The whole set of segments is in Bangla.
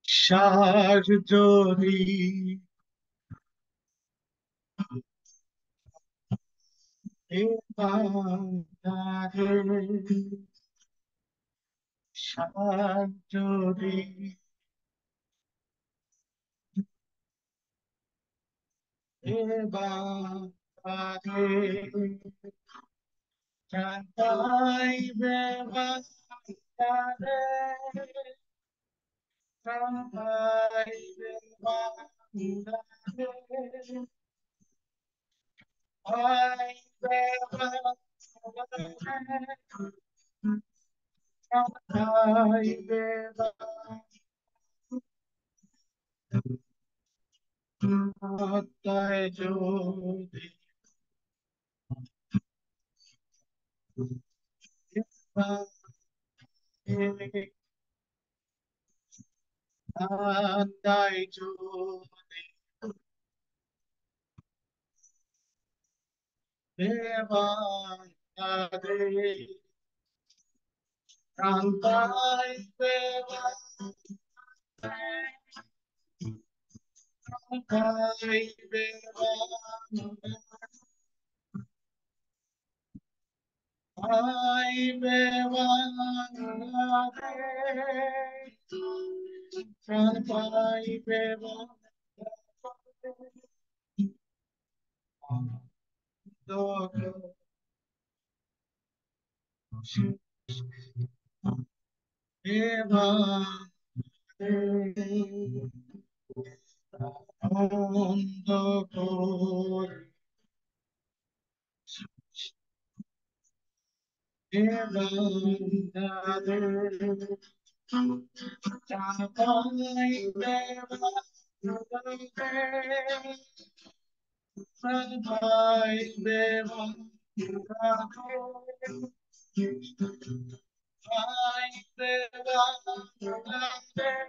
সার যদি এবারে সার যদি এবারে কাঁদাইবে বাঁচারে কাঁদাইবে বাঁচারে আইবে বাঁচারে কাঁদাইবে বাঁচারে যদি কাঁদাই যদি বাঁচারে কাঁদাইবে কাঁদাইবে আইবে বাংলাদেশ প্রাণ পাইবে অন্ধ করে বাংলাদেশ চাপাইবে বাংলাদেশ প্রাণ পাইবে বাংলাদেশ পাইবে বাংলাদেশ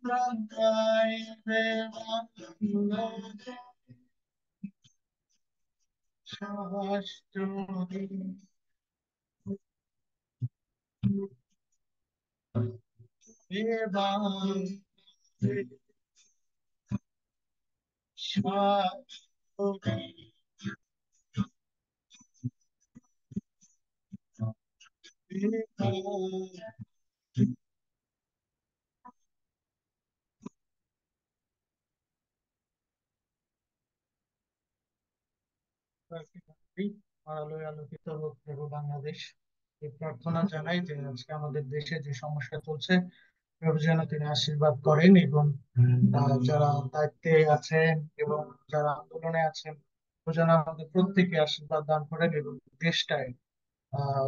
প্রাণ পাইবে বাংলাদেশ সাহস যদি বাংলাদেশ সাহস যদি আলোয় আলোকিত হোক পুরো বাংলাদেশ। এই প্রার্থনা জানাই যে আজকে আমাদের দেশে যে সমস্যা চলছে, প্রভু যেন তিনি আশীর্বাদ করেন এবং যারা দায়িত্বে আছেন এবং যারা আন্দোলনে আছেন, প্রভু যেন আমাদের প্রত্যেকে আশীর্বাদ দান করেন এবং দেশটায়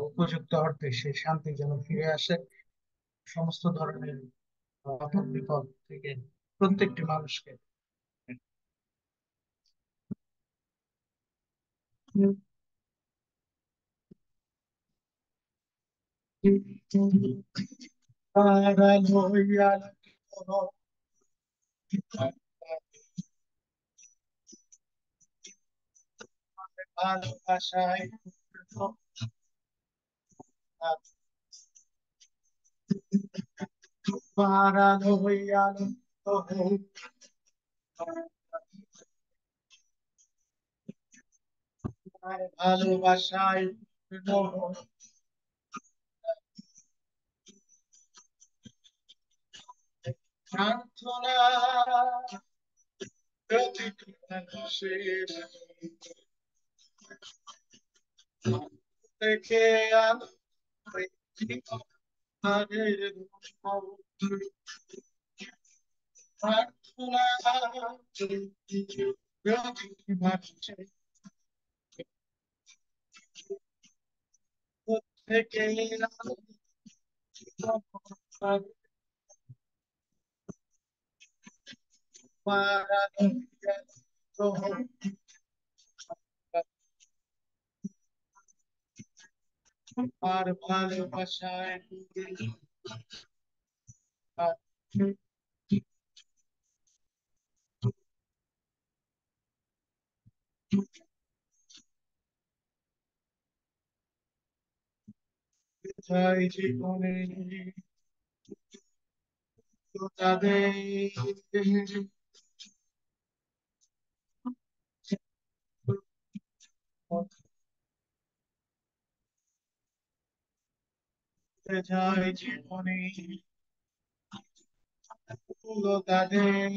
উপযুক্ত অর্থে সেই শান্তি যেন ফিরে আসে। সমস্ত ধরনের আপদ বিপদ থেকে প্রত্যেকটি মানুষকে। তারা লইয়া ভালোবাসায় পাড়ানো হইয়া ভালোবাসায় প্রার্থনা থেকে প্রার্থনা থেকে আর ভালোবাসায় চাই জীবনে তাদের চাই জীবনে তাদের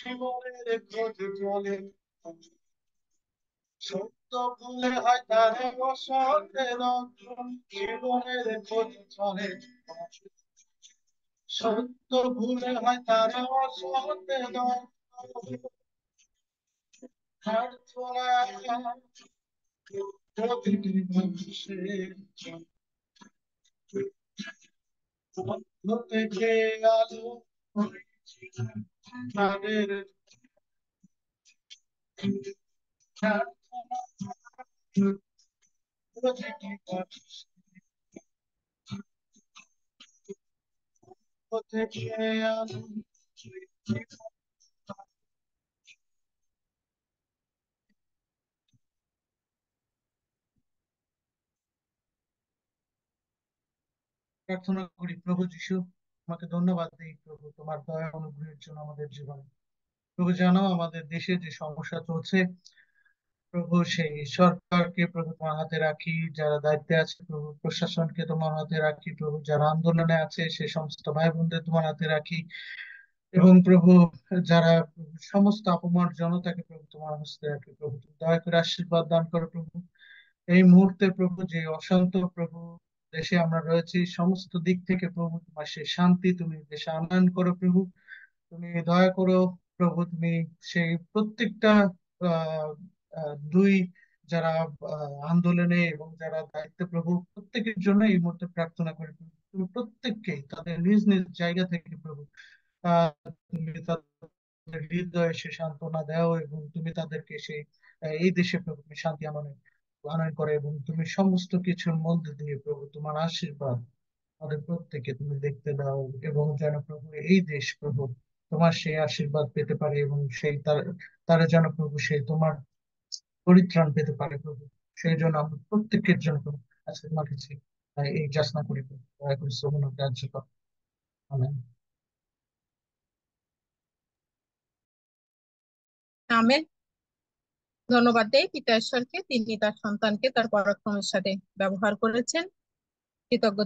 জীবনের খোঁজ চলে সত্য ভুলে হয় তারে বসতে জীবনের খোঁজ চলে সত্য ভুলে হয় তারে বসতে প্রার্থনা প্রতিটি মানুষের মধ্য থেকে আলো তাদের প্রার্থনা প্রতিটি মধ্য থেকে আলো প্রার্থনা করি প্রভু যিশু তোমাকে ধন্যবাদ দিই প্রভু তোমার দয়া অনুগ্রহের জন্য আমাদের জীবনে প্রভু জানো আমাদের দেশে যে সমস্যা চলছে প্রভু সেই সরকারকে প্রভু তোমার হাতে রাখি যারা দায়িত্বে আছে প্রভু প্রশাসনকে তোমার হাতে রাখি প্রভু যারা আন্দোলনে আছে সে সমস্ত ভাই বোনদের তোমার হাতে রাখি এবং প্রভু যারা সমস্ত অপমান জনতাকে প্রভু তোমার হস্তে রাখি প্রভু তুমি দয়া করে আশীর্বাদ দান করো প্রভু এই মুহূর্তে প্রভু যে অশান্ত প্রভু দেশে আমরা রয়েছি সমস্ত দিক থেকে প্রভু তোমার সেই শান্তি তুমি দেশে আনয়ন করো প্রভু তুমি দয়া করো প্রভু তুমি সেই প্রত্যেকটা আহ দুই যারা আন্দোলনে এবং যারা দায়িত্বে প্রভু প্রত্যেকের জন্য এই মুহূর্তে প্রার্থনা করি প্রভু। তুমি প্রত্যেককেই তাদের নিজ নিজ জায়গা থেকে প্রভু আহ তুমি তাদের হৃদয়ে সে সান্ত্বনা দাও এবং তুমি তাদেরকে সেই এই দেশে প্রভু তুমি শান্তি আনয়ন আনয়ন করে এবং তুমি সমস্ত কিছুর মধ্যে দিয়ে প্রভু তোমার আশীর্বাদ আমাদের প্রত্যেকে তুমি দেখতে দাও এবং যেন প্রভু এই দেশ প্রভু তোমার সেই আশীর্বাদ পেতে পারে এবং সেই তারা যেন প্রভু সেই তোমার পরিত্রাণ পেতে পারে প্রভু সেই জন্য আমরা প্রত্যেকের জন্য প্রভু আজকে তোমার কাছে এই যাচনা করি প্রভু দয়া করে শ্রবণ ও গ্রাহ্য করো আমেন। আমেন। ধন্যবাদ দেই পিতা ঈশ্বরকে, তিনি তার সন্তানকে তার পরাক্রমের সাথে ব্যবহার করেছেন। কৃতজ্ঞ